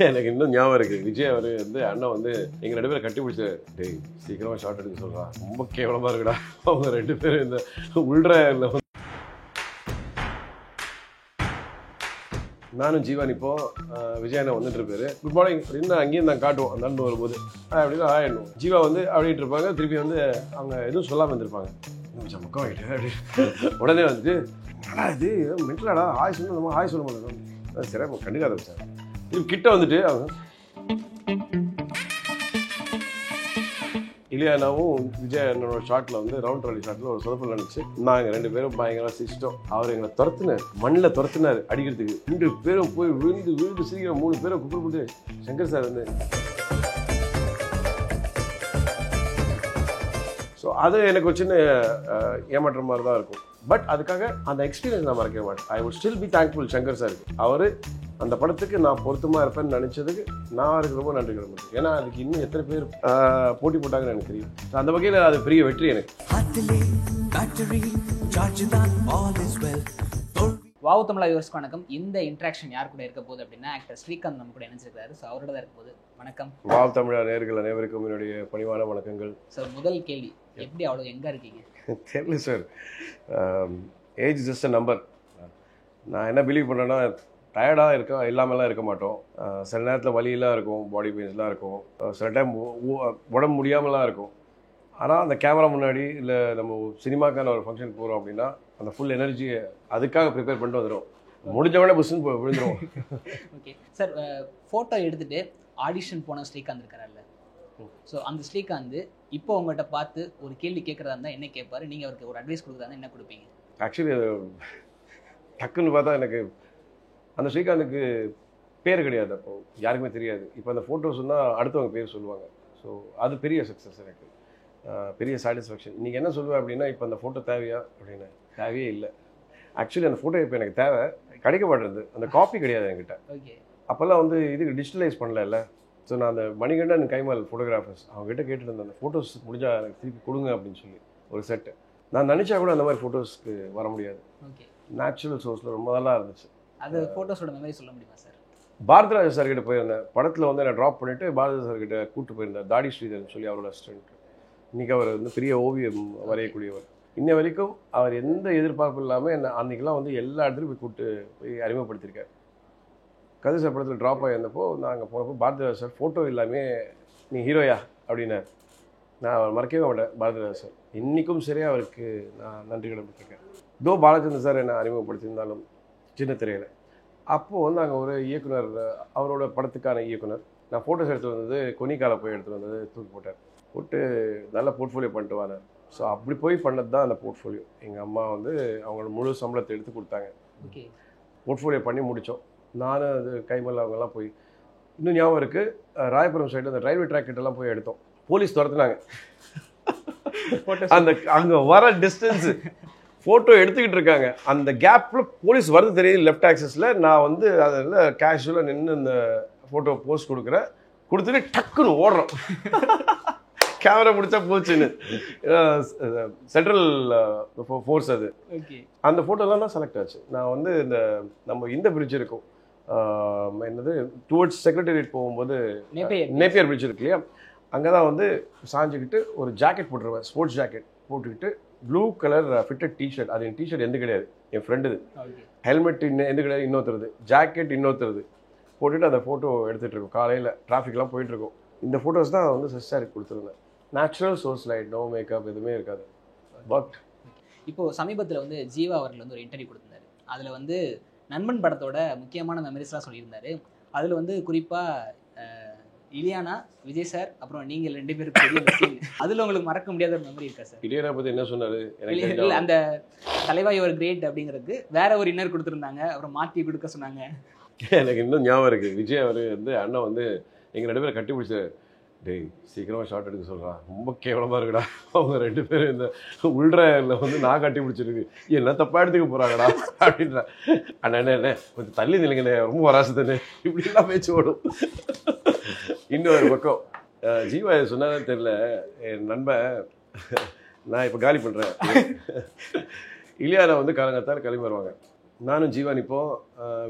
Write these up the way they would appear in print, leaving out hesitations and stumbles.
எனக்கு இன்னும் ஞாபகம் இருக்குது. விஜய் அவர் வந்து அண்ணன் வந்து எங்கள் 2 பேரும் கட்டி பிடிச்சாரு. டேய் சீக்கிரமாக ஷார்ட் எடுக்க சொல்கிறான், ரொம்ப கேவலமாக இருக்குடா. அவங்க 2 பேரும் இந்த உள்ற நானும் ஜீவா நிற்போம். விஜய் அண்ணன் வந்துட்டு இருப்பாரு. குட் மார்னிங் அப்படின்னு அங்கேயும் நான் காட்டுவோம் அந்த அண்ணன் வரும்போது அப்படின்னு ஆயிடணும். ஜீவா வந்து அப்படின்ட்டு இருப்பாங்க. திருப்பி வந்து அவங்க எதுவும் சொல்லாமல் இருந்திருப்பாங்க. மக்கம் ஆகிட்டு அப்படின்னு உடனே வந்துட்டு இது மென்டலாடா ஆய் சொல்லணும், நம்ம ஆய் சொல்ல மாட்டோம். சரி கண்டுக்காத சார். திருப்பி கிட்ட வந்துட்டு அவங்க இலியானாவும் விஜய் என்னோட ஷாட்டில் வந்து ரவுண்ட் ட்ராலி ஷாட்டில் ஒரு சொதப்பல் நினச்சி நாங்கள் 2 பேரும் பயங்கரமாக சிரிச்சிட்டோம். அவர் எங்களை மண்ணில் துரத்துனார் அடிக்கிறதுக்கு. 2 பேரும் போய் விழுந்து சீக்கிரம் 3 பேரை கூப்பிட்டு சங்கர் சார் வந்து. ஸோ அது எனக்கு ஒரு சின்ன ஏமாற்ற மாதிரி தான் இருக்கும். பட் அதுக்காக அந்த எக்ஸ்பீரியன்ஸ் நான் மறக்கவே மாட்டேன். I would still be thankful Shankar சாருக்கு. அவர் அந்த படத்துக்கு நான் பொருத்தமாக இருப்பேன்னு நினச்சதுக்கு நான் அவருக்கு ரொம்ப நன்றி கிடப்பேன். ஏன்னா அதுக்கு இன்னும் எத்தனை பேர் போட்டி போட்டாங்கன்னு எனக்கு தெரியும். அந்த வகையில் அது பெரிய வெற்றி எனக்கு. வாவ் தமிழா வியூவர்ஸ்க்கு வணக்கம். இந்த இன்ட்ராக்ஷன் யார் கூட இருக்க போகுது அப்படின்னா ஆக்டர் ஸ்ரீகாந்த் நம்ம கூட இணைஞ்சிருக்காரு. ஸோ அவரோட தான் இருக்க போகுது. வணக்கம். வாவ் தமிழா நேயர்கள் அனைவருக்கும் என்னுடைய பணிவான வணக்கங்கள். சார் முதல் கேள்வி, எப்படி அவ்வளோ எங்கே இருக்கீங்க? தெரியல sir. Age just a number. நான் என்ன பிலீவ் பண்ணுறேன்னா டயர்டாக இல்லாமலாம் இருக்க மாட்டோம். சில நேரத்தில் வலியெல்லாம் இருக்கும், பாடி பெயின்ஸ்லாம் இருக்கும், சில டைம் உடம்பு முடியாமலாம் இருக்கும். ஆனால் அந்த கேமரா முன்னாடி இல்லை நம்ம சினிமாக்கான ஒரு ஃபங்க்ஷன் போகிறோம் அப்படின்னா அந்த ஃபுல் எனர்ஜியை அதுக்காக ப்ரிப்பேர் பண்ணிட்டு வந்துடும். முடிஞ்சவொடனே புஷ்ன்னு விழுந்துடும். ஓகே சார், ஃபோட்டோ எடுத்துகிட்டு ஆடிஷன் போன ஸ்ரீகாந்த் இருக்கார்ல, ஸோ அந்த ஸ்ரீகாந்த் இப்போ உங்கள்கிட்ட பார்த்து ஒரு கேள்வி கேட்குறதா இருந்தால் என்ன கேட்பாரு? நீங்கள் அவருக்கு ஒரு அட்வைஸ் கொடுக்குறதா இருந்தால் என்ன கொடுப்பீங்க? ஆக்சுவலி டக்குன்னு பார்த்தா எனக்கு அந்த ஸ்ரீகாந்துக்கு பேர் கிடையாது. அப்போது யாருக்குமே தெரியாது. இப்போ அந்த ஃபோட்டோஸ் சொன்னால் அடுத்தவங்க பேர் சொல்லுவாங்க. ஸோ அது பெரிய சக்ஸஸ் எனக்கு, பெரிய சாட்டிஸ்ஃபேக்ஷன். இன்றைக்கி என்ன சொல்லுவேன் அப்படின்னா, இப்போ அந்த ஃபோட்டோ தேவையா அப்படின்னு, தேவையே இல்லை. ஆக்சுவலி அந்த ஃபோட்டோ இப்போ எனக்கு தேவை, கிடைக்க மாட்டேறது. அந்த காப்பி கிடையாது என்கிட்ட. ஓகே. அப்போல்லாம் வந்து இதுக்கு டிஜிட்டலைஸ் பண்ணல. ஸோ நான் அந்த மணிகண்டன் கைமால் ஃபோட்டோகிராஃபர்ஸ் அவங்ககிட்ட கேட்டுட்டு இருந்தேன், அந்த ஃபோட்டோஸ் முடிஞ்சால் எனக்கு திருப்பி கொடுங்க அப்படின்னு சொல்லி ஒரு செட்டு. நான் நினச்சா கூட அந்த மாதிரி ஃபோட்டோஸ்க்கு வர முடியாது. ஓகே. நேச்சுரல் சோர்ஸில் ரொம்ப நல்லா இருந்துச்சு. அது ஃபோட்டோஸோட மெமரி சொல்ல முடியுமா சார்? பாரதிராஜா சார்கிட்ட போயிருந்தேன். படத்தில் வந்து என்னை ட்ராப் பண்ணிவிட்டு பாரதிராஜா சார்கிட்ட கூப்பிட்டு போயிருந்தேன். தாடி ஸ்ரீதர்னு சொல்லி அவரோட அசிஸ்டன்ட். இன்றைக்கி அவர் வந்து பெரிய ஓவியம் வரையக்கூடியவர். இன்ன வரைக்கும் அவர் எந்த எதிர்பார்ப்பு இல்லாமல் என்னை அன்றைக்கெலாம் வந்து எல்லா இடத்துலையும் போய் கூப்பிட்டு போய் அறிமுகப்படுத்தியிருக்கார். கதை சார் படத்தில் ட்ராப் ஆகியிருந்தப்போ நாங்கள் போனப்போ பாரதிராஜா சார் ஃபோட்டோ இல்லாமல் நீ ஹீரோயா அப்படின்னார். நான் அவர் மறக்கவே மாட்டேன். பாரதிராஜா சார் இன்றைக்கும் சரியாக அவருக்கு நான் நன்றி கடமைப்பட்டிருக்கேன். தோ பாலச்சந்தர் சார் என்னை அறிமுகப்படுத்தியிருந்தாலும் சின்ன திரையில். அப்போது வந்து அங்கே ஒரு இயக்குனர், அவரோட படத்துக்கான இயக்குனர், நான் ஃபோட்டோஸ் எடுத்து வந்தது கொனிக்கால போய் எடுத்துகிட்டு வந்தது தூக்கி போட்டு நல்ல போர்ட்ஃபோலியோ பண்ணிட்டு வாங்க. ஸோ அப்படி போய் பண்ணது தான் அந்த போர்ட்ஃபோலியோ. எங்கள் அம்மா வந்து அவங்களோட முழு சம்பளத்தை எடுத்து கொடுத்தாங்க. ஓகே. போர்ட்ஃபோலியோ பண்ணி முடித்தோம். நானும் அது கைமல் அவங்கெல்லாம் போய், இன்னும் ஞாபகம் இருக்குது, ராயபுரம் சைடு அந்த ரயில்வே ட்ராக் கிட்டலாம் போய் எடுத்தோம். போலீஸ் துரத்துனாங்க. அந்த அங்கே வர டிஸ்டன்ஸு ஃபோட்டோ எடுத்துக்கிட்டு இருக்காங்க. அந்த கேப்பில் போலீஸ் வருது தெரியுது லெஃப்ட் ஆக்சஸில். நான் வந்து அதில் கேஷுவலாக நின்று இந்த ஃபோட்டோ போஸ்ட் கொடுத்துட்டு டக்குன்னு ஓடுறோம். கேமரா பிடிச்சா போச்சுன்னு. சென்ட்ரல் ஃபோர்ஸ் அது. அந்த ஃபோட்டோலாம் தான் செலக்ட் ஆச்சு. நான் வந்து இந்த பிரிட்ஜ் இருக்கும், என்னது டுவர்ட்ஸ் செக்ரட்டரியேட் போகும்போது நேப்பியர் பிரிட்ஜ் இருக்கு இல்லையா, அங்கே தான் வந்து சாஞ்சிக்கிட்டு ஒரு ஜாக்கெட் போட்டுருவேன், ஸ்போர்ட்ஸ் ஜாக்கெட் போட்டுக்கிட்டு ப்ளூ கலர் ஃபிட்டட் டிஷர்ட். அது என் டிஷர்ட் எந்த கிடையாது, என் ஃப்ரெண்டுது. ஹெல்மெட் எந்த கிடையாது, இன்னொருத்தருது. ஜாக்கெட் இன்னொருத்தருது. போட்டுட்டு அந்த ஃபோட்டோ எடுத்துகிட்டு இருக்கோம். காலையில் டிராஃபிக்லாம் போயிட்டுருக்கோம். இந்த ஃபோட்டோஸ் தான் வந்து சிஸ்டருக்கு கொடுத்துருந்தேன். Natural source light, no makeup, எதுவுமே இருக்காது. பட் இப்போது சமீபத்தில் வந்து ஜீவா அவர்கள் வந்து ஒரு இன்டர்வியூ கொடுத்துருந்தாரு. அதில் வந்து நண்பன் படத்தோட முக்கியமான மெமரிஸ்லாம் சொல்லியிருந்தாரு. அதில் வந்து குறிப்பாக இலியானா, விஜய் சார், அப்புறம் நீங்கள் 2 பேரும் பெரிய அதில் உங்களுக்கு மறக்க முடியாத ஒரு மெமரி இருக்கா சார்? இலியானா பற்றி என்ன சொன்னார்? இல்லை, அந்த தலைவா யுவர் கிரேட் அப்படிங்கிறதுக்கு வேற ஒரு இன்னர் கொடுத்துருந்தாங்க, அப்புறம் மாற்றி கொடுக்க சொன்னாங்க. எனக்கு இன்னும் ஞாபகம் இருக்குது. விஜய் அவர் வந்து அண்ணன் வந்து எங்கள் 2 பேரை கட்டி பிடிச்சாரு. டேய் சீக்கிரமாக ஷார்ட் எடுக்க சொல்கிறான், ரொம்ப கேவலமாக இருக்குடா. அவங்க 2 பேரும் இந்த உள்றில் வந்து நான் கட்டி பிடிச்சிருக்கு, என்ன தப்பாக எடுத்துக்க போகிறாங்கடா அப்படின்றா. அண்ணே கொஞ்சம் தள்ளி நிலைங்கண்ணே, ரொம்ப வராசு தானே, இப்படிலாம் பேச்சு ஓடும். இன்னொரு பக்கம் ஜீவா சொன்னாலும் தெரில, என் நண்பன் நான் இப்போ காலி பண்ணுறேன். இலியானா வந்து காலங்கத்தால் கிளம்பி வருவாங்க. நானும் ஜீவா நிற்போம்.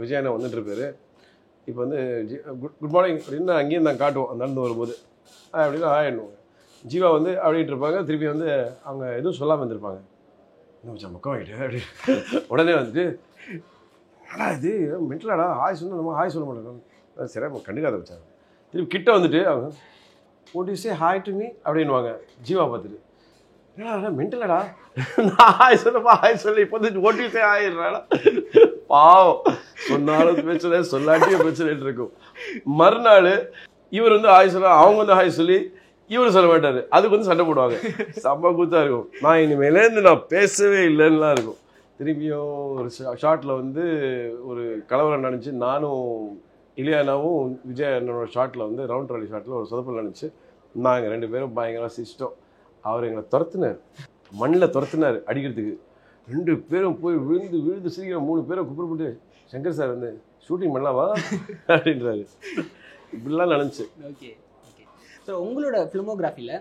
விஜய் அண்ணன் வந்துட்டு இருப்பாரு. இப்போ வந்து குட் மார்னிங் அப்படின்னு அங்கேயும் நான் காட்டுவோம் அந்த நடந்து வரும்போது அப்படின்னு ஆயிடுவாங்க. ஜீவா வந்து அப்படின்ட்டு இருப்பாங்க. திருப்பி வந்து அவங்க எதுவும் சொல்லாமல் இருந்திருப்பாங்க. இன்னும் மச்சான் மொக்கம் ஆகிட்டு அப்படி உடனே வந்துட்டு அடா இது மென்டலாடா ஹாய் சொன்னால் நம்ம ஹாய் சொல்ல மாட்டோம். சரி கண்டுக்காத வச்சாங்க. திருப்பி கிட்ட வந்துட்டு அவங்க what do you say hi to me அப்படின்வாங்க. ஜீவா பார்த்துட்டு என்னடா மென்டலடா நான் ஹாய் சொல்லப்பா ஹாய் சொல்லி இப்போ வந்து what do you say ஹாய்றாடா. பாவம் சொன்னாலும் பிரச்சனை சொல்லாட்டியும் பிரச்சனைட்டு இருக்கும். மறுநாள் இவர் வந்து ஹாய் சொல்ல அவங்க வந்து ஹாய் சொல்லி இவர் சொல்ல மாட்டார். அதுக்கு வந்து சண்டை போடுவாங்க. செம்ம கூத்தா இருக்கும். நான் இனிமேலேருந்து நான் பேசவே இல்லைன்னுலாம் இருக்கும். திரும்பியும் ஒரு ஷார்ட்டில் வந்து ஒரு கலவரம் நினச்சி நானும் இலியானாவும் விஜய் என்னோட ஷார்ட்டில் வந்து ரவுண்ட் ராலி ஷார்ட்டில் ஒரு சொதப்பல் நினச்சி நாங்கள் 2 பேரும் பயங்கரமாக சிரிச்சிட்டோம். அவர் எங்களை துரத்துனார், மண்ணில் துரத்துனார் அடிக்கிறதுக்கு. 2 பேரும் போய் விழுந்து சிரிக்கிற 3 பேரை கூப்பிட்டு சங்கர் சார் வந்து ஷூட்டிங் பண்ணலாமா அப்படின்றாரு. இப்படிலாம் நினச்சி. Okay okay. ஸோ உங்களோட ஃபிலிமோகிராஃபியில்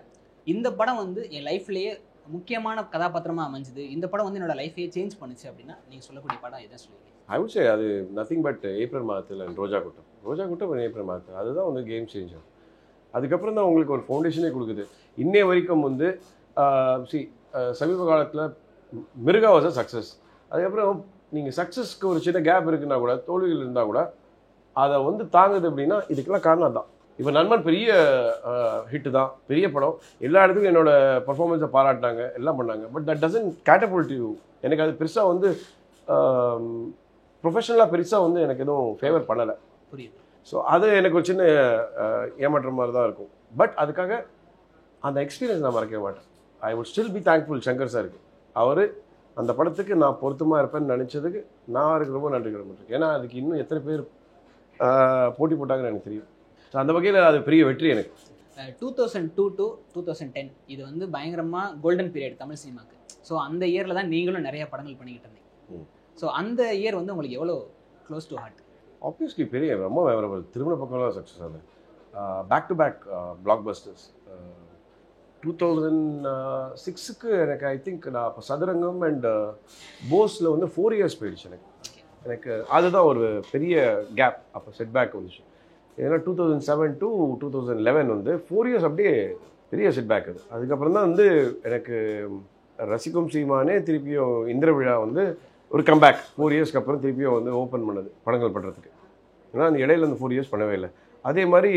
இந்த படம் வந்து என் லைஃப்லேயே முக்கியமான கதாபாத்திரமாக அமைஞ்சுது, இந்த படம் வந்து என்னோட லைஃபையே சேஞ்ச் பண்ணுச்சு அப்படின்னா நீங்கள் சொல்லக்கூடிய படம் எதை சொல்லுவீங்க? ஐ வுட் சே அது நத்திங் பட் ஏப்ரல் மாதத்தில் ரோஜா கூட்டம் ஏப்ரல் மாதத்தில் அதுதான் வந்து கேம் சேஞ்சர். அதுக்கப்புறம் தான் உங்களுக்கு ஒரு ஃபவுண்டேஷனே கொடுக்குது. இன்னைய வரைக்கும் வந்து சமீப காலத்தில் மிருகா வாஸ் அ சக்ஸஸ். அதுக்கப்புறம் நீங்கள் சக்ஸஸ்க்கு ஒரு சின்ன கேப் இருக்குன்னா கூட, தோல்விகள் இருந்தால் கூட அதை வந்து தாங்குது அப்படின்னா இதுக்கெல்லாம் காரணம் தான். இப்போ நண்பன் பெரிய ஹிட்டு தான், பெரிய படம், எல்லா இடத்துக்கும் என்னோட பர்ஃபார்மன்ஸை பாராட்டினாங்க, எல்லாம் பண்ணாங்க. But that doesn't catapult you. எனக்கு அது பெருசாக வந்து ப்ரொஃபஷனலாக பெருசாக வந்து எனக்கு எதுவும் ஃபேவர் பண்ணலை. புரியுது. ஸோ அது எனக்கு ஒரு சின்ன ஏமாற்ற மாதிரி தான் இருக்கும். பட் அதுக்காக அந்த எக்ஸ்பீரியன்ஸ் நான் மறக்கவே மாட்டேன். I would still be thankful Shankar சாருக்கு. அவர் அந்த படத்துக்கு நான் பொருத்தமாக இருப்பேன்னு நினச்சதுக்கு நான் அவருக்கு ரொம்ப நன்றி கிடப்பட்டிருக்கேன். ஏன்னா அதுக்கு இன்னும் எத்தனை பேர் போட்டி போட்டாங்கன்னு எனக்கு தெரியும். ஸோ அந்த வகையில் அது பெரிய வெற்றி எனக்கு. 2002 to 2010 இது வந்து பயங்கரமாக கோல்டன் பீரியட் தமிழ் சினிமாவுக்கு. ஸோ அந்த இயரில் தான் நீங்களும் நிறைய படங்கள் பண்ணிக்கிட்டு இருந்தீங்க. ஸோ அந்த இயர் வந்து உங்களுக்கு எவ்வளோ க்ளோஸ் டு ஹார்ட்? ஆப்வியஸ்லி பெரிய ரொம்ப மெமரபிள். திருமண பக்கம்லாம் சக்ஸஸ் ஆகுது. Back to back blockbusters. 2006க்கு எனக்கு ஐ திங்க் நான் அப்போ சதுரங்கம் அண்ட் போஸில் வந்து 4 இயர்ஸ் போயிடுச்சு எனக்கு அதுதான் ஒரு பெரிய கேப். அப்போ செட்பேக் வந்துச்சு. ஏன்னா 2007 to 2011 வந்து 4 இயர்ஸ் அப்படியே பெரிய செட்பேக் அது. அதுக்கப்புறம் தான் வந்து எனக்கு ரசிக்கும் சீமானே திருப்பியும் இந்திர விழா வந்து ஒரு கம்பேக் 4 இயர்ஸ்க்கு அப்புறம் திருப்பியும் வந்து ஓப்பன் பண்ணது படங்கள் பண்ணுறதுக்கு. ஏன்னா அந்த இடையில வந்து 4 இயர்ஸ் பண்ணவே இல்லை. அதே மாதிரி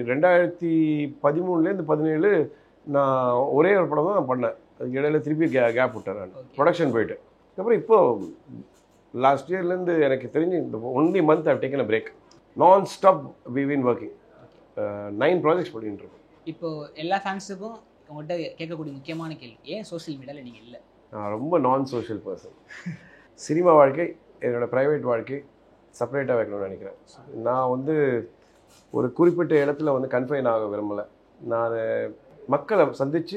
2013 to 2017 நான் ஒரே ஒரு படம் தான் நான் பண்ணேன். அதுக்கு இடையில திருப்பி கேப் விட்டேன். நான் ப்ரொடக்ஷன் போயிட்டு அப்புறம் இப்போது லாஸ்ட் இயர்லேருந்து எனக்கு தெரிஞ்சு இந்த only month I've taken a break. நான் stop we been working. 9 projects பண்ணிட்டு இருக்கோம். இப்போது எல்லா ஃபேன்ஸுக்கும் உங்கள்கிட்ட கேட்கக்கூடிய முக்கியமான கேள்வி, ஏன் சோஷியல் மீடியாவில் நீங்கள் இல்லை? நான் ரொம்ப நான் சோஷியல் பர்சன். சினிமா வாழ்க்கை என்னோடய ப்ரைவேட் வாழ்க்கை செப்பரேட்டாக வைக்கணும்னு நினைக்கிறேன். நான் வந்து ஒரு குறிப்பிட்ட இடத்துல வந்து கன்ஃபைன் ஆக விரும்பலை. நான் மக்களை சந்தித்து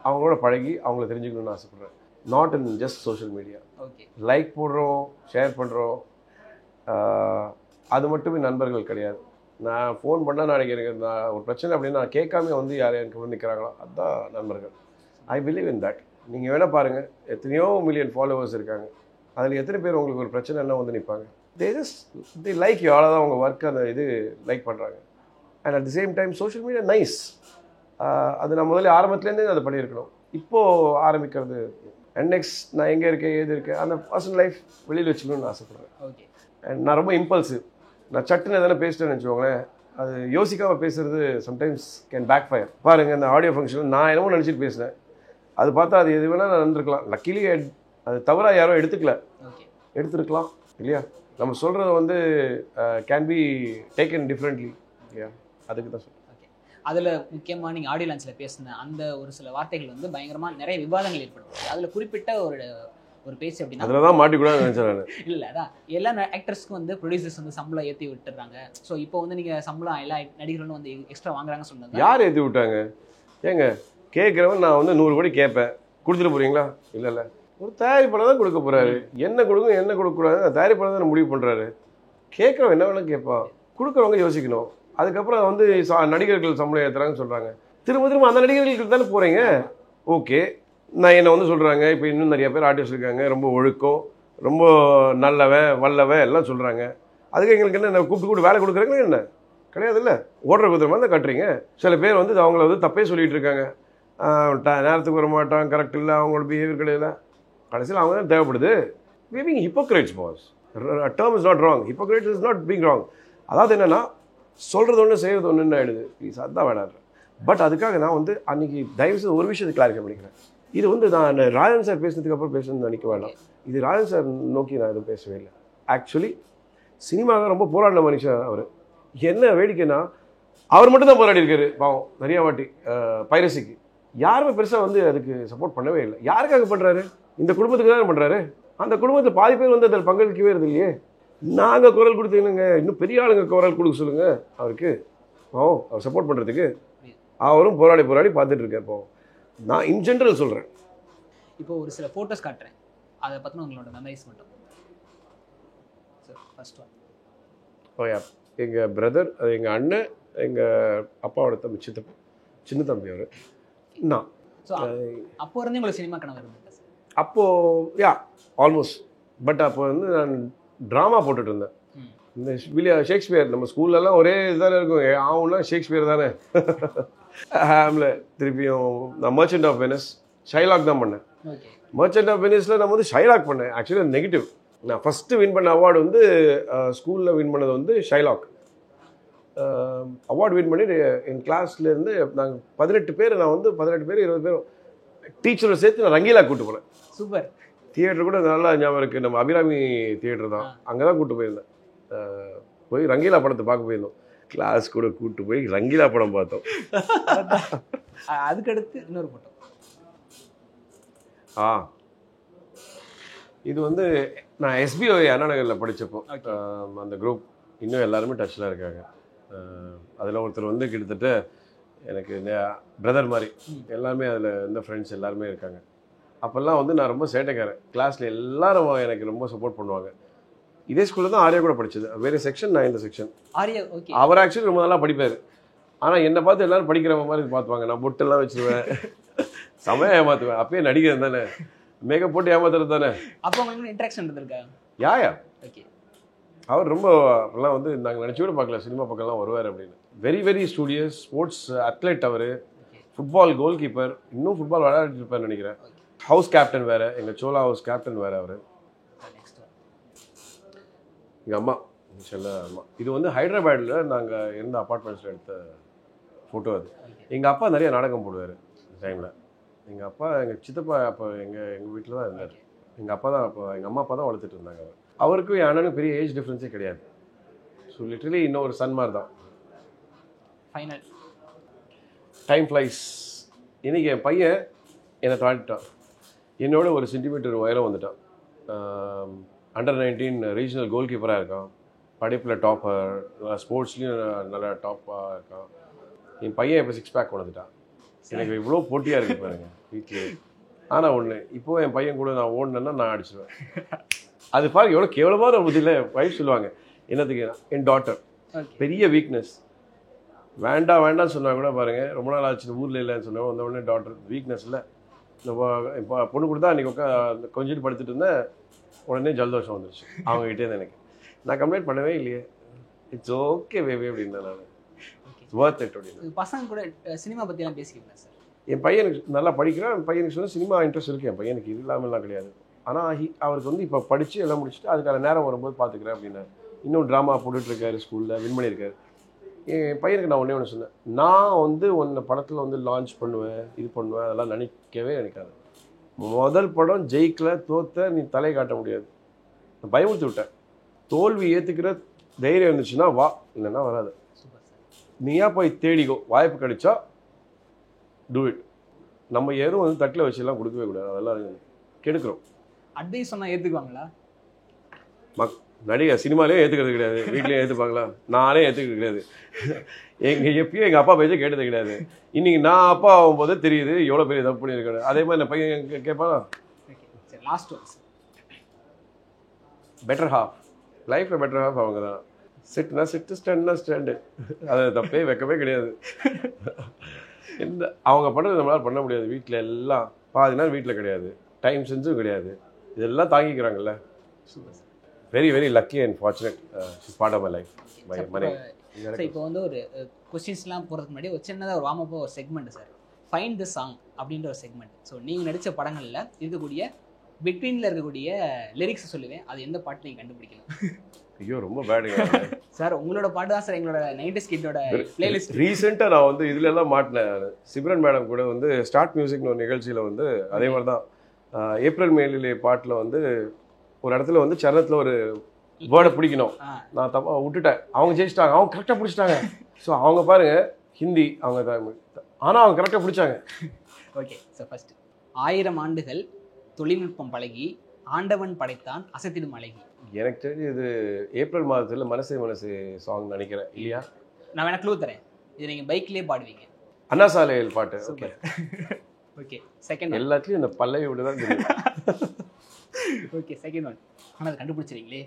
அவங்களோட பழகி அவங்கள தெரிஞ்சுக்கணும்னு ஆசைப்பட்றேன். Not in just social media. Okay, like போடுறோம், ஷேர் பண்ணுறோம், அது மட்டுமே நண்பர்கள் கிடையாது. நான் ஃபோன் பண்ணால் நாளைக்கு எனக்கு நான் ஒரு பிரச்சனை அப்படின்னா நான் கேட்காம வந்து யார் எனக்கு வந்து நிற்கிறாங்களோ அதுதான் நண்பர்கள். I believe in that. நீங்கள் வேணால் பாருங்கள், எத்தனையோ மில்லியன் ஃபாலோவர்ஸ் இருக்காங்க. அதில் எத்தனை பேர் உங்களுக்கு ஒரு பிரச்சனைலாம் வந்து நிற்பாங்க. தே லைக் யூ, அவ்வளோதான் அவங்க ஒர்க் அந்த இது லைக் பண்ணுறாங்க. And at the same time social media nice. அது நான் முதல்ல ஆரம்பத்துலேருந்தே அதை பண்ணியிருக்கணும். இப்போது ஆரம்பிக்கிறது அண்ட் நெக்ஸ்ட் நான் எங்கே இருக்கேன் ஏது இருக்கேன் அந்த பர்சனல் லைஃப் வெளியில் வச்சுக்கணும்னு ஆசைப்படுறேன். ஓகே. அண்ட் நான் ரொம்ப இம்பல்சிவ். நான் சட்டுன்னு எதனா பேசிட்டேன்னு வச்சுக்கோங்களேன், அது யோசிக்காமல் பேசுகிறது சம்டைம்ஸ் கேன் பேக் ஃபயர். பாருங்கள் இந்த ஆடியோ ஃபங்க்ஷனில் நான் என்னமோ நினச்சிட்டு பேசினேன், அது பார்த்தா அது எது வேணால் நடந்திருக்கலாம். லக்கிலி அது தவறாக யாரோ எடுத்துருக்கலாம் இல்லையா. நம்ம சொல்கிறது வந்து கேன் பி டேக்கன் டிஃப்ரெண்ட்லி இல்லையா. அதுக்கு தான் சொல்கிறேன். ஓகே. அதில் முக்கியமாக நீங்கள் ஆடியோ லான்ச்சில் பேசின அந்த ஒரு சில வார்த்தைகள் வந்து பயங்கரமாக நிறைய விவாதங்கள் ஏற்படுத்தும். அதில் குறிப்பிட்ட ஒரு பேச்சு அப்படின்னா அதில் தான் மாட்டிக்கூடாது நினச்சேன். இல்லை அதான் எல்லா ஆக்டர்ஸ்க்கும் வந்து ப்ரொடியூசர்ஸ் வந்து சம்பளம் ஏற்றி விட்டுறாங்க. ஸோ இப்போ வந்து நீங்கள் சம்பளம் எல்லா நடிகர்களும் வந்து எக்ஸ்ட்ரா வாங்குறாங்க சொன்னாங்க. யார் ஏற்றி விட்டாங்க? ஏங்க கேட்குறவன் நான் வந்து 100 கோடி கேட்பேன், கொடுத்துட்டு போகிறீங்களா? இல்லை ஒரு தயாரிப்பாளர் தான் கொடுக்க போகிறாரு. என்ன கொடுக்கும் என்ன கொடுக்கக்கூடாது தயாரிப்பாளர் தான் முடிவு பண்ணுறாரு. கேட்குறவன் என்ன வேணால் கேட்பான், கொடுக்குறவங்க யோசிக்கணும். அதுக்கப்புறம் வந்து நடிகர்கள் சம்பளம் ஏற்றுறாங்கன்னு சொல்கிறாங்க. திரும்ப அந்த நடிகர்களுக்கு தானே போகிறீங்க. ஓகே, நான் என்னை வந்து சொல்கிறாங்க. இப்போ இன்னும் நிறைய பேர் ஆர்டிஸ்ட் இருக்காங்க, ரொம்ப ஒழுக்கம், ரொம்ப நல்லவன் வல்லவன் எல்லாம் சொல்கிறாங்க. அதுக்கு எங்களுக்கு என்ன கூப்பிட்டு வேலை கொடுக்குறாங்களா என்ன? கிடையாது இல்லை, ஓடுற குதிரை மாதிரி தான் கட்டுறீங்க. சில பேர் வந்து அவங்கள வந்து தப்பே சொல்லிகிட்டு இருக்காங்க, நேரத்துக்கு வர மாட்டான், கரெக்ட் இல்லை, அவங்களோட பிஹேவியர் கிடையாது. கடைசியில் அவங்க தான் தேவைப்படுது. we being hypocrites boss. A term is not wrong. Hypocrite is not being wrong. அதாவது என்னென்னா சொல்கிறது ஒன்று செய்கிறது ஒன்றுன்னு ஆகிடுது. ப்ளீஸ் அதுதான் வேணாம். பட் அதுக்காக நான் வந்து அன்றைக்கி தயவுசெய்து ஒரு விஷயத்தை கிளாரிஃபை பண்ணிக்கிறேன். இது வந்து நான் ராஜன் சார் பேசுனதுக்கு அப்புறம் பேசணும்னு நினைக்க வேண்டாம். இது ராஜன் சார் நோக்கி நான் எதுவும் பேசவே இல்லை. ஆக்சுவலி சினிமாவை ரொம்ப போராடின மனுஷன் அவர். என்ன வேடிக்கைன்னா அவர் மட்டும் தான் போராடி இருக்காரு பாவம் நிறையா வாட்டி பைரசிக்கு. யாருமே பெருசாக வந்து அதுக்கு சப்போர்ட் பண்ணவே இல்லை. யாருக்காக பண்ணுறாரு? இந்த குடும்பத்துக்கு தானே பண்ணுறாரு. அந்த குடும்பத்தில் பாதி பேர் வந்து அதில் பங்களிக்கவே இருது இல்லையே. நாங்கள் குரல் கொடுத்தீங்க, இன்னும் பெரிய ஆளுங்க குரல் கொடுக்க சொல்லுங்கள் அவருக்கு. அவர் சப்போர்ட் பண்ணுறதுக்கு அவரும் போராடி பார்த்துட்டு இருக்கார் பாவம். நான் இன் ஜென்ரல் சொல்கிறேன். இப்போ ஒரு சில ஃபோட்டோஸ் காட்டுறேன், அதை பற்றின உங்களோட மெமரிஸ் மட்டும். First one. ஓயா, எங்கள் பிரதர், அது எங்கள் அண்ணன், எங்கள் அப்பாவோட தம்பி, சின்ன தம்பி அவர். நான் அப்போ இருந்தே உங்களுக்கு சினிமா கனவு இருந்தது? அப்போது ஆல்மோஸ்ட். பட் அப்போ வந்து நான் ட்ராமா போட்டுட்டு இருந்தேன். இந்த ஷேக்ஸ்பியர் நம்ம ஸ்கூல்லலாம் ஒரே இதுதானே இருக்கும், ஆகும்னா ஷேக்ஸ்பியர் தானே. ஹேமில் திருப்பியும் நான் மர்ச்சன்ட் ஆஃப் வெனிஸ், ஷைலாக் தான் பண்ணேன். மர்ச்சன்ட் ஆஃப் வெனிஸில் நம்ம வந்து ஷைலாக் பண்ணேன். Actually negative. நான் ஃபஸ்ட்டு வின் பண்ண அவார்டு வந்து ஸ்கூலில் வின் பண்ணது வந்து ஷைலாக் அவார்டு வின் பண்ணி என் கிளாஸ்லேருந்து நாங்கள் 18 பேர், நான் வந்து 18 பேர் 20 பேர் டீச்சரை சேர்த்து நான் ரங்கீலா கூப்பிட்டு போனேன். சூப்பர். தியேட்டர் கூட நல்லா ஞாபகம் இருக்குது, நம்ம அபிராமி தியேட்டர் தான், அங்கே தான் கூப்பிட்டு போயிருந்தேன். போய் ரங்கீலா படத்தை பார்க்க போயிருந்தோம். கிளாஸ் கூட கூப்பிட்டு போய் ரங்கீலா படம் பார்த்தோம். அதுக்கடுத்து இன்னொரு ஃபோட்டோ. இது வந்து நான் எஸ்பிஓ அண்ணா நகரில் படித்தப்போ அந்த குரூப் இன்னும் எல்லாருமே டச்சில் இருக்காங்க. அதில் ஒருத்தர் வந்து கிட்டத்தட்ட எனக்கு பிரதர் மாதிரி, எல்லாமே அதில் இருந்த ஃப்ரெண்ட்ஸ் எல்லாருமே இருக்காங்க. அப்போல்லாம் வந்து நான் ரொம்ப சேட்டைக்காரன். கிளாஸில் எல்லாரும் எனக்கு ரொம்ப சப்போர்ட் பண்ணுவாங்க. இதே ஸ்கூலில் தான் ஆர்யா கூட படித்தது, வேறு செக்ஷன், நான் இந்த செக்ஷன். ஆர்யா ஓகே. அவர் ஆக்சுவலி ரொம்ப நல்லா படிப்பார். ஆனால் என்னை பார்த்து எல்லோரும் படிக்கிறவங்க மாதிரி பார்த்துவாங்க. நான் பொட்டெல்லாம் வச்சுருவேன், செமையாக ஏமாற்றுவேன். அப்பயே நடிக்கிறது தானே, மேக்கப் போட்டு ஏமாத்துறது தானே. அப்போ உங்களுக்கு இன்ட்ராக்ஷன் இருந்திருக்கா? Yeah okay. அவர் ரொம்ப அப்போல்லாம் வந்து நாங்கள் நினச்சி கூட பார்க்கல சினிமா பக்கம்லாம் வருவார் அப்படின்னு. Very very studious, sports athlete அவர், ஃபுட்பால் கோல் கீப்பர், இன்னும் ஃபுட்பால் விளையாடிட்டு இருப்பார்னு நினைக்கிறேன். ஹவுஸ் கேப்டன் வேறு, எங்கள் சோலா ஹவுஸ் கேப்டன் வேறு அவர். எங்கள் அம்மா செல்ல அம்மா. இது வந்து ஹைதராபாடில் நாங்கள் இருந்த அப்பார்ட்மெண்ட்ஸில் எடுத்த ஃபோட்டோ அது. எங்கள் அப்பா நிறைய நாடகம் போடுவார் டைமில். எங்கள் அப்பா, எங்கள் சித்தப்பா அப்போ எங்கள் வீட்டில் தான் இருந்தார். எங்கள் அப்பா தான், அப்போ எங்கள் அம்மா அப்பா தான் வளர்த்துட்டு இருந்தாங்க. அவருக்கும் என் அண்ணனுக்கு பெரிய ஏஜ் டிஃப்ரென்ஸே கிடையாது. ஸோ லிட்டரலி இன்னொரு சன் மாதிரி தான். ஃபைனல். Time flies. இன்றைக்கி என் பையன் என்னை தாண்டிட்டான். என்னோட ஒரு சென்டிமீட்டர் உயரம் வந்துட்டான். அண்டர் 19 ரீஜனல் கோல் கீப்பராக இருக்கான். படிப்பில் டாப்பர், ஸ்போர்ட்ஸ்லேயும் நல்லா டாப்பாக இருக்கான். என் பையன் இப்போ 6 பேக் வந்துட்டான். எனக்கு இவ்வளோ போட்டியாக இருக்குது பாருங்க வீட்டில். ஆனால் ஒன்று, இப்போது என் பையன் கூட நான் ஓடினேன்னா நான் அடிச்சுடுவேன். அது பாருங்க எவ்வளோ கேவலமான புத்தியில் வைஃப் சொல்லுவாங்க. என்னத்துக்கு? என் டாட்டர் பெரிய வீக்னஸ். வேண்டாம்னு சொன்னால் கூட பாருங்கள், ரொம்ப நாள் ஆச்சு ஊரில் இல்லைன்னு சொன்னால் வந்த உடனே டாட்டர் வீக்னஸ் இல்லை. இப்போ பொண்ணு கொடுத்தா அன்றைக்கி கொஞ்சம் படுத்துட்டு இருந்தேன், உடனே ஜலதோஷம் வந்துருச்சு அவங்ககிட்டேருந்து. எனக்கு நான் கம்ப்ளைண்ட் பண்ணவே இல்லையே, இட்ஸ் ஓகே பேபி அப்படின்னேன் நான். ஒர்த் இட் அப்படின்னு. பசங்க கூட சினிமா பற்றிலாம் பேசிக்கிறேன் சார். என் பையனுக்கு நல்லா படிக்கிறான். என் பையனுக்கு சொன்னால் சினிமா இன்ட்ரெஸ்ட் இருக்குது. என் பையனுக்கு இது இல்லாமல்லாம் கிடையாது. ஆனால் அவருக்கு வந்து இப்போ படித்து எல்லாம் முடிச்சுட்டு அதுக்கான நேரம் வரும்போது பார்த்துக்கிறேன் அப்படின்னா. இன்னும் ட்ராமா போட்டுட்ருக்காரு, ஸ்கூலில் வின் பண்ணியிருக்காரு. என் பையனுக்கு நான் ஒன்றே சொன்னேன், நான் வந்து உன்னை படத்தில் வந்து லான்ச் பண்ணுவேன், இது பண்ணுவேன், அதெல்லாம் நினைக்காது. முதல் படம் ஜெயிக்கல, தோத்த, நீ தலை காட்ட முடியாது. நான் பயமுறுத்தி விட்டேன். தோல்வி ஏற்றுக்கிற தைரியம் இருந்துச்சுன்னா வா, இல்லைன்னா வராது. நீயா போய் தேடிக்கோ, வாய்ப்பு கிடைச்சா டூ இட். நம்ம எதுவும் வந்து தட்டில் வச்சுலாம் கொடுக்கவே கூடாது, அதெல்லாம் கெடுக்கிறோம். அட்வைஸ் சொன்னால் ஏற்றுக்குவாங்களா? நடிகை சினிமாலேயே ஏற்றுக்கிறது கிடையாது, வீட்லேயே ஏற்றுப்பாங்களா? நானே ஏற்றுக்கிறது கிடையாது. எப்பயும் எங்கள் அப்பா பேச்சை கேட்டது கிடையாது. இன்றைக்கி நான் அப்பா ஆகும்போது தெரியுது எவ்வளோ பெரிய தப்பு பண்ணியிருக்காரு. அதே மாதிரி நான் பையன் கேட்பானா? Last once. பெட்டர் ஹாஃப் லைஃப்பில் பெட்டர் ஹாஃப் அவங்க தான். சிட்னா சிட்டு, ஸ்டாண்ட்னா ஸ்டாண்டு, அதை தப்பே வைக்கவே கிடையாது. அவங்க பண்ணுறது நம்மளால் பண்ண முடியாது. வீட்டில் எல்லாம் பாதி நாள் வீட்டில் கிடையாது, டைம் சென்ஸும் கிடையாது, இதெல்லாம் தாங்கிக்கிறாங்கல்ல. Very very lucky and fortunate part of my life my money. Sir இப்போ வந்து ஒரு கொஸ்டின்ஸ்லாம் போகிறதுக்கு முன்னாடி ஒரு சின்னதாக ஒரு வார்ம் ஒரு segment sir, find the song அப்படின்ற ஒரு செக்மெண்ட். ஸோ நீங்கள் நடித்த படங்களில் இருக்கக்கூடிய பிட்வீனில் இருக்கக்கூடிய லிரிக்ஸ் சொல்லுவேன், அது எந்த பாட்டு நீங்கள் கண்டுபிடிக்கலாம். ஐயோ ரொம்ப பேடுங்க சார். உங்களோட பாட்டு தான் சார் எங்களோட 90s கிட்டோட பிளேலிஸ்ட். ரீசெண்டாக நான் வந்து இதுல எல்லாம் மாட்டினேன். சிம்ரன் மேடம் கூட வந்து ஸ்டார்ட் மியூசிக்னு ஒரு நிகழ்ச்சியில் வந்து அதே மாதிரி தான் ஏப்ரல் மேலிலே பாட்டில் வந்து ஒரு இடத்துல வந்து சரணத்தில் ஒரு வேர்டை பிடிக்கணும், நான் தப்பாக விட்டுட்டேன். அவங்க ஜெயிச்சிட்டாங்க, அவங்க கரெக்டாக பிடிச்சிட்டாங்க. ஸோ அவங்க பாருங்க ஹிந்தி, அவங்க ஆனால் அவங்க கரெக்டாக பிடிச்சாங்க. Okay sir. ஃபர்ஸ்ட் 1000 ஆண்டுகள் தொழில்நுட்பம் பழகி ஆண்டவன் படைத்தான் அசத்திடும் அழகி. எனக்கு தெரிஞ்சு இது ஏப்ரல் மாதத்தில் மனசே மனசு சாங் நினைக்கிறேன் இல்லையா? நான் வேணா க்ளூ தரேன், இது நீங்கள் பைக்லேயே பாடுவீங்க. அண்ணா சாலையில் பாட்டு. Okay okay. செகண்ட் எல்லாத்துலேயும் இந்த பல்லவி விட தான் தெரியும். Okay second one. ஆனால் அதை கண்டுபிடிச்சிருங்களே.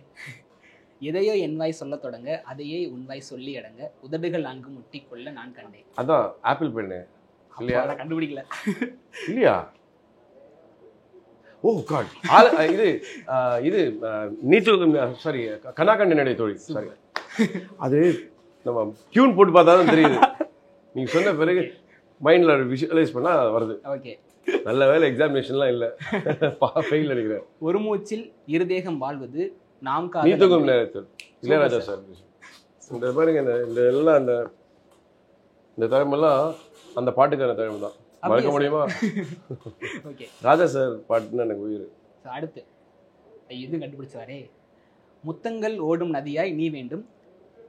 எதையோ என் வாய் சொல்ல தொடங்க அதையே உன் வாய் சொல்லி அடங்க உதடுகள் நான்கு முட்டி கொள்ள நான் கண்டேன். அதான் ஆப்பிள் பெண்ணு இல்லையா? கண்டுபிடிக்கல இல்லையா? ஓ காட். இது இது நீட்டு சாரி கண்ணாக்கண்ணி நடை தோழி. சாரி, அது நம்ம டியூன் போட்டு பார்த்தா தான் தெரியுது. நீங்கள் சொன்ன பிறகு மைண்டில் விஷுவலைஸ் பண்ணால் வருது. ஓகே. நல்ல வேலை எக்ஸாமினேஷன்லாம் இல்லை, ஃபெயில் அடிக்கிறேன். ஒரு மூச்சில் இருதேகம் வாழ்வது நாம் நீ தூங்கும் நேரத்தில் இளையராஜா சார். இந்த பாருங்க இந்த எல்லாம் இந்த தரமெல்லாம் அந்த பாட்டுக்கான தரவு தான். மறக்க முடியுமா? ஓகே. ராஜா சார் பாட்டுன்னு எனக்கு உயிர். அடுத்து இது கண்டுபிடிச்சாரே. முத்தங்கள் ஓடும் நதியாய் நீ வேண்டும்,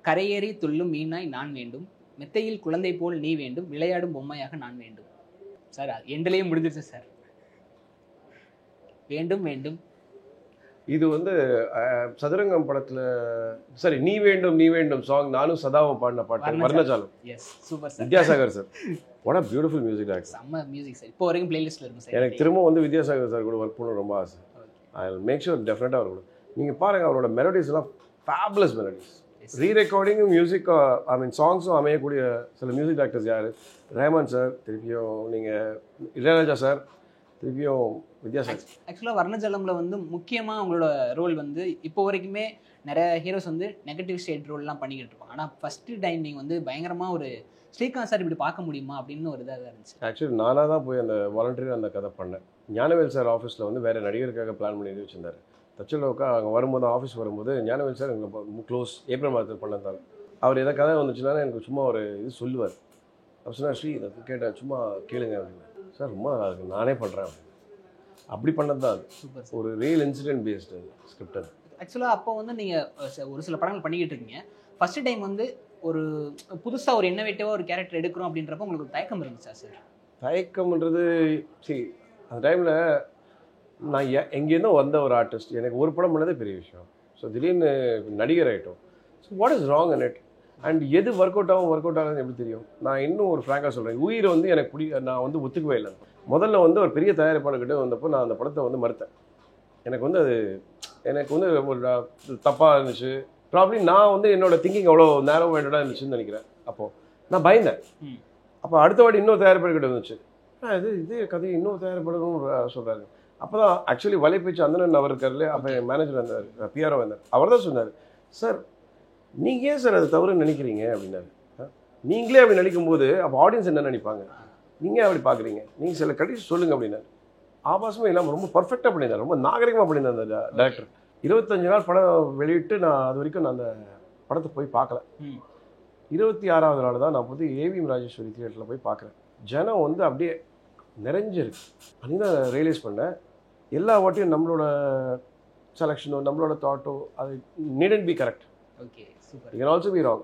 கரையேறி துள்ளும் மீனாய் நான் வேண்டும், மெத்தையில் குழந்தை போல் நீ வேண்டும், விளையாடும் பொம்மையாக நான் வேண்டும். சார் எண்டிலையும் முடிஞ்சிருச்சு சார். வேண்டும் வேண்டும். இது வந்து சதுரங்கம் படத்துல சரி நீ வேண்டும் நீ வேண்டும் சாங் நானும் சதாவும் பாடின பாட்டு Varnajalam. Yes super sir. Vidyasagar sir. What a beautiful music director. செம்ம மியூசிக் சார். இப்போ வரைக்கும் பிளேலிஸ்ட்ல இருக்கு சார். எனக்கு திரும்ப வந்து வித்யாசாகர் சார் கூட ஒர்க் பண்ண ரொம்ப ஆசை. ஐ வில் மேக் ஷூர் டெஃபினட்டா அவர் கூட. நீங்க பாருங்க அவரோட மெலடிஸ் எல்லாம் ஃபேபுலஸ் மெலடிஸ். ரீரெக்கார்டிங்கும் மியூசிக் ஐ மீன் சாங்ஸும் அமையக்கூடிய சில மியூசிக் டைரக்டர்ஸ் யாரு? ரஹ்மான் சார், திருப்பியும் நீங்க இளையராஜா சார், திருப்பியும் வித்யாசாகர். ஆக்சுவலாக வர்ணஜலம்ல வந்து முக்கியமாக அவங்களோட ரோல் வந்து இப்போ வரைக்குமே நிறைய ஹீரோஸ் வந்து நெகட்டிவ் ஸ்டேட் ரோல்லாம் பண்ணிக்கிட்டு இருப்பாங்க. ஆனால் ஃபர்ஸ்ட் டைம் நீங்கள் வந்து பயங்கரமாக ஒரு ஸ்ரீகாந்த் சார் இப்படி பார்க்க முடியுமா அப்படின்னு ஒரு இதாக இருந்துச்சு. ஆக்சுவலி நானாக தான் போய் அந்த வாலண்டியர் அந்த கதை பண்ணேன். ஞானவேல் சார் ஆஃபீஸில் வந்து வேறு நடிகருக்காக பிளான் பண்ணி வச்சுருந்தார். தச்சலோக்கா அங்கே வரும்போது ஆஃபீஸ் வரும்போது ஞானவேல் சார் எங்களுக்கு க்ளோஸ் ஏப்ரல் மாதத்தில் பண்ணதால் அவர் எதாவது கதை வந்துச்சுன்னா எனக்கு சும்மா ஒரு இது சொல்லுவார். அப்போ சொன்னார், ஸ்ரீ இதை கேட்டேன் சும்மா கேளுங்க அப்படின்னு. சார் ரொம்ப அதுக்கு நானே பண்ணுறேன் அப்படி பண்ணது தான். சூப்பர். ஒரு ரியல் இன்சிடென்ட் பேஸ்டு ஸ்கிரிப்ட். ஆக்சுவலாக அப்போ வந்து நீங்கள் ஒரு சில படங்கள் பண்ணிக்கிட்டு இருக்கீங்க. ஃபர்ஸ்ட் டைம் வந்து ஒரு புதுசாக ஒரு இன்னோவேட்டிவாக ஒரு கேரக்டர் எடுக்கிறோம் அப்படின்றப்ப உங்களுக்கு ஒரு தயக்கம் இருந்துச்சா சார்? தயக்கம்ன்றது சரி அந்த டைமில் நான் எங்கேருந்தோ வந்த ஒரு ஆர்டிஸ்ட், எனக்கு ஒரு படம் பண்ணதே பெரிய விஷயம். ஸோ திடீர்னு நடிகர் ஆகிட்டோம். So what is wrong in it and எது ஒர்க் அவுட் ஆகுதுன்னு எப்படி தெரியும்? நான் இன்னும் ஒரு ஃப்ராங்காக சொல்கிறேன், உயிரை வந்து எனக்கு நான் வந்து ஒத்துக்கவே இல்லை. முதல்ல வந்து ஒரு பெரிய தயாரிப்பாளர்கிட்ட வந்தப்போ நான் அந்த படத்தை வந்து மறுத்தேன். எனக்கு வந்து அது எனக்கு வந்து ஒரு தப்பாக இருந்துச்சு. ப்ராப்ளி நான் வந்து என்னோட திங்கிங் அவ்வளோ நேரம் வேண்டடாக இருந்துச்சுன்னு நினைக்கிறேன். அப்போது நான் பயந்தேன். அப்போ அடுத்த வாட்டி இன்னொரு தயாரிப்பாளர்கிட்ட வந்துச்சு, இதே கதையை இன்னொரு தயாரிப்பாளரும் சொல்கிறாரு. அப்போ தான் ஆக்சுவலி வலைப்பேச்சு அந்தனன் அவர் இருக்கார்ல, அப்போ மேனேஜர் வந்தார், பிஆர்ஓ வந்தார். அவர் தான் சொன்னார், சார் நீங்கள் ஏன் சார் அது தவறுன்னு நினைக்கிறீங்க அப்படின்னாரு. நீங்களே அப்படி நினைக்கும்போது அப்போ ஆடியன்ஸ் என்ன நினைப்பாங்க? நீங்கள் அப்படி பார்க்குறீங்க, நீங்கள் சில கடைசி சொல்லுங்கள் அப்படின்னாரு. ஆபாசமே இல்லாமல் ரொம்ப பர்ஃபெக்டாக பண்ணியிருந்தார், ரொம்ப நாகரிகமாக பண்ணியிருந்தார் அந்த டேரக்டர். 25 நாள் படம் வெளியிட்டு நான் அது வரைக்கும் நான் அந்த படத்தை போய் பார்க்கல. 26வது நாள் தான் நான் போய் ஏவிஎம் ராஜேஸ்வரி தியேட்டரில் போய் பார்க்குறேன். ஜனம் வந்து அப்படியே நிறைஞ்சிருக்கு. அப்படின்னு தான் ரியலைஸ் பண்ணேன். எல்லா வாட்டியும் நம்மளோட செலெக்ஷனோ நம்மளோட தாட்டோ அது needn't be correct. Okay super. You can also be wrong.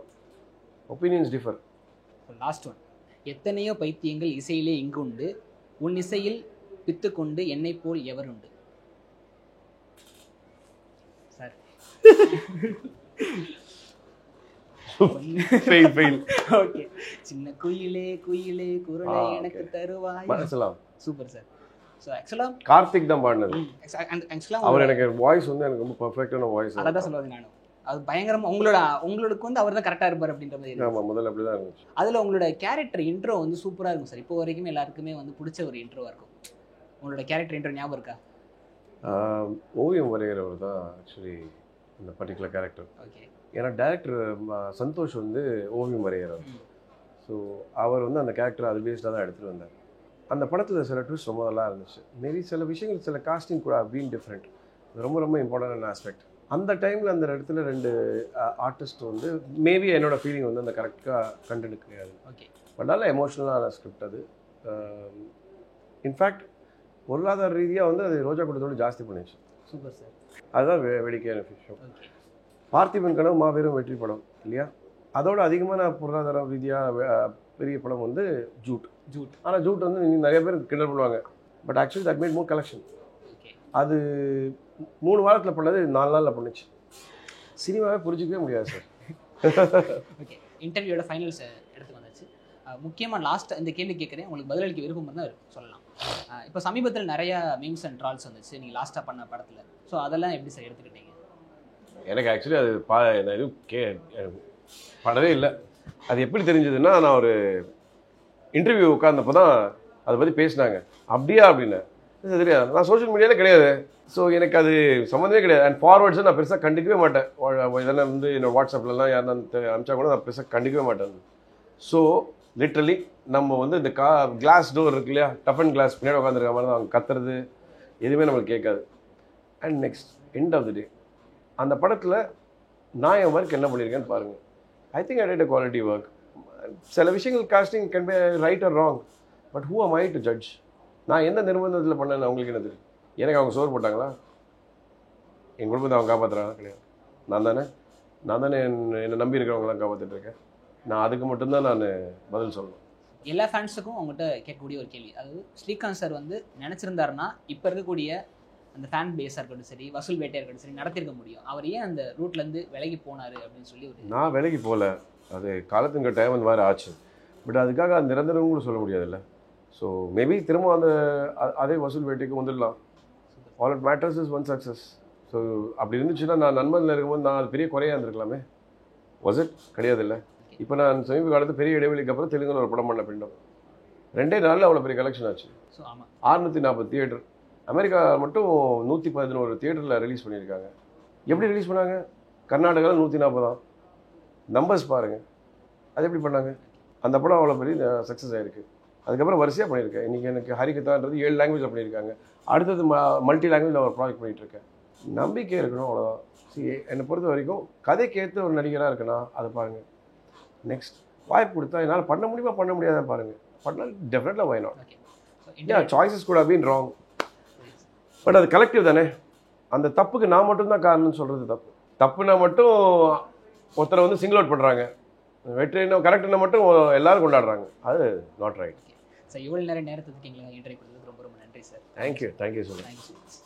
Opinions differ. Last one. எத்தனையோ பைத்தியங்கள் இசையிலே இங்கு உண்டு, உன் இசையில் பித்து கொண்டு என்னை போல் எவர் உண்டு? Sir okay. சின்ன குயிலே குயிலே குரலை எனக்கு தருவாய். Super sir. ஸோ ஆக்சுவலாக கார்த்திக் தான் பாடினது. ஆக்சுவலாக அவர் எனக்கு வாய்ஸ் வந்து எனக்கு ரொம்ப பர்ஃபெக்டான வாய்ஸ். அதை தான் சொல்லுவது நானும். அது பயங்கரமாக உங்களுக்கு வந்து அவர் தான் கரெக்டாக இருப்பார் அப்படின்ற மாதிரி. ஆமாம், முதல்ல அப்படி தான் இருந்துச்சு. அதில் உங்களோட கேரக்டர் இன்ட்ரோ வந்து சூப்பராக இருக்கும் சார். இப்போ வரைக்குமே எல்லாருக்குமே வந்து பிடிச்ச ஒரு இன்ட்ரோவாக இருக்கும். உங்களோட கேரக்டர் இன்ட்ரோ ஞாபகம் இருக்கா? ஓவியம் வரைகிறவர் தான் ஆக்சுவலி இந்த பர்டிகுலர் கேரக்டர். ஓகே. ஏன்னா டேரக்டர் சந்தோஷ் வந்து ஓவியம் வரைகிறார். ஸோ அவர் வந்து அந்த கேரக்டர் அது பேஸ்டாக தான் எடுத்துகிட்டு வந்தார். அந்த படத்தில் சில ட்விஸ்ட் ரொம்ப நல்லா இருந்துச்சு. மேபி சில விஷயங்கள் சில காஸ்டிங் கூட பீன் டிஃப்ரெண்ட். ரொம்ப ரொம்ப இம்பார்ட்டன்டான ஆஸ்பெக்ட். அந்த டைமில் அந்த இடத்துல 2 ஆர்டிஸ்ட் வந்து மேபி என்னோடய ஃபீலிங் வந்து அந்த கரெக்டாக கண்டென்ட் கிடையாது. ஓகே. பட் நல்ல எமோஷ்னலான ஸ்கிரிப்ட் அது. இன்ஃபேக்ட் பொருளாதார ரீதியாக வந்து அது ரோஜா கூட்டத்தோடு ஜாஸ்தி பண்ணிச்சு. Super sir. அதுதான் வேடிக்கையான விஷயம். ஓகே. பார்த்திபன் கனவு மாபெரும் வெற்றி படம் இல்லையா? அதோட அதிகமான பொருளாதார ரீதியாக பெரிய படம் வந்து ஜூட். ஆனால் ஜூட் வந்து நிறைய பேர் கிண்டல் பண்ணுவாங்க. But actually that made more collection. அது 3 வாரத்தில் பண்ணது 4 நாளில் பண்ணுச்சு. சினிமாவே புரிஞ்சிக்கவே முடியாது சார். ஓகே. இன்டர்வியூட ஃபைனல்ஸ் எடுத்து வந்தாச்சு. முக்கியமாக லாஸ்ட் இந்த கேள்வி கேட்குறேன், உங்களுக்கு பதிலளிக்க விருப்பம் இருந்தால் சொல்லலாம். இப்போ சமீபத்தில் நிறைய மீம்ஸ் அண்ட் ட்ரால்ஸ் வந்துச்சு நீங்கள் லாஸ்ட்டாக பண்ண படத்தில். ஸோ அதெல்லாம் எப்படி சார் எடுத்துக்கிட்டீங்க? எனக்கு ஆக்சுவலி அது நான் எதுவும் படவே இல்லை. அது எப்படி தெரிஞ்சதுன்னா, நான் ஒரு இன்டர்வியூ உட்கார்ந்தப்போ தான் அதை பற்றி பேசினாங்க. அப்படியா அப்படின்னு தெரியாது. நான் சோஷியல் மீடியாவில் கிடையாது. ஸோ எனக்கு அது சம்மந்தமே கிடையாது. அண்ட் ஃபார்வர்ட்ஸை நான் பெருசாக கண்டுக்கவே மாட்டேன். இதெல்லாம் வந்து என்னோட வாட்ஸ்அப்லலாம் யாருன்னா அனுப்பிச்சா கூட நான் பெருசாக கண்டுக்கவே மாட்டேன். ஸோ லிட்ரலி நம்ம வந்து இந்த கிளாஸ் டோர் இருக்கு இல்லையா, டஃபன் கிளாஸ் பின்னாடி உட்காந்துருக்க மாதிரி தான் அவங்க கத்துறது எதுவுமே நம்மளுக்கு கேட்காது. And next end of the day அந்த படத்தில் நான் என் ஒர்க் என்ன பண்ணியிருக்கேன்னு பாருங்கள். I think I did a quality work. சில விஷயங்கள் casting can be right or wrong. But who am I to judge? நான் என்ன நிர்பந்தத்தில் பண்ணேன்னு அவங்களுக்கு என்ன தெரியும்? எனக்கு அவங்க சோறு போட்டாங்களா? என் குடும்பத்தை அவங்க காப்பாற்றுறாங்களா? கிடையாது. நான் தானே என்னை நம்பி இருக்கிறவங்களாம் காப்பாற்றிட்டு இருக்கேன். நான் அதுக்கு மட்டும்தான் நான் பதில் சொல்லணும். எல்லா ஃபேன்ஸுக்கும் அவங்ககிட்ட கேட்கக்கூடிய ஒரு கேள்வி, அதாவது ஸ்ரீகாந்த் சார் வந்து நினச்சிருந்தாருன்னா இப்போ இருக்கக்கூடிய அந்த ஃபேன் பேஸாக இருக்கட்டும் சரி, வசூல் வேட்டையாக இருக்கட்டும் சரி, நடத்திருக்க முடியும். அவர் ஏன் அந்த ரூட்லேருந்து விலகி போனார் அப்படின்னு சொல்லி ஒரு நான் விலகி போகல. அது காலத்துங்க டைம் அந்த மாதிரி ஆச்சு. பட் அதுக்காக அது நிரந்தரம் கூட சொல்ல முடியாதுல்ல. ஸோ மேபி திரும்ப அந்த அதே வசூல் வேட்டைக்கு வந்துடலாம். All it matters is one success. So அப்படி இருந்துச்சுன்னா நான் நண்பனில் இருக்கும்போது நான் அது பெரிய குறையாக இருந்திருக்கலாமே. Was it? கிடையாது இல்லை. இப்போ நான் சமீப காலத்து பெரிய இடைவெளிக்கு அப்புறம் தெலுங்குல ஒரு படம் பண்ண பின்னம் 2 நாளில் அவ்வளோ பெரிய கலெக்ஷன் ஆச்சு. ஸோ ஆமாம், 640 தியேட்டர். அமெரிக்கா மட்டும் 111 தியேட்டரில் ரிலீஸ் பண்ணியிருக்காங்க. எப்படி ரிலீஸ் பண்ணாங்க? கர்நாடகாவில் 140 தான். நம்பர்ஸ் பாருங்கள். அது எப்படி பண்ணாங்க? அந்த படம் அவ்வளோ பெரிய சக்ஸஸ் ஆகிருக்கு. அதுக்கப்புறம் வரிசையாக பண்ணியிருக்கேன். இன்றைக்கி எனக்கு ஹரிகதான்றது 7 லாங்குவேஜில் பண்ணியிருக்காங்க. அடுத்தது மல்டி லாங்குவேஜில் ஒரு ப்ராஜெக்ட் பண்ணிகிட்ருக்கேன். நம்பிக்கை இருக்கணும், அவ்வளோதான். என்னை பொறுத்த வரைக்கும் கதைக்கு ஏற்ற ஒரு நடிகராக இருக்குன்னா அதை பாருங்கள். நெக்ஸ்ட் வாய்ப்பு கொடுத்தா என்னால் பண்ண முடியுமா பண்ண முடியாதான் பாருங்கள். பண்ணால் டெஃபினெட்லாக why not? சாய்ஸஸ் கூட பீன் ராங். பட் அது கலெக்டிவ் தானே. அந்த தப்புக்கு நான் மட்டும்தான் காரணம்னு சொல்கிறது தப்பு. தப்புனா மட்டும் ஒருத்தரை வந்து சிங்கிள் அவுட் பண்ணுறாங்க. வெற்றினா கரெக்டுனா மட்டும் எல்லாரும் கொண்டாடுறாங்க. அது நாட் ரைட். சார் இவ்வளோ நேரத்துக்கு எங்களை இன்டர்வியூ கொடுத்ததுக்கு ரொம்ப ரொம்ப நன்றி sir. Thank you so much. Thank you so much.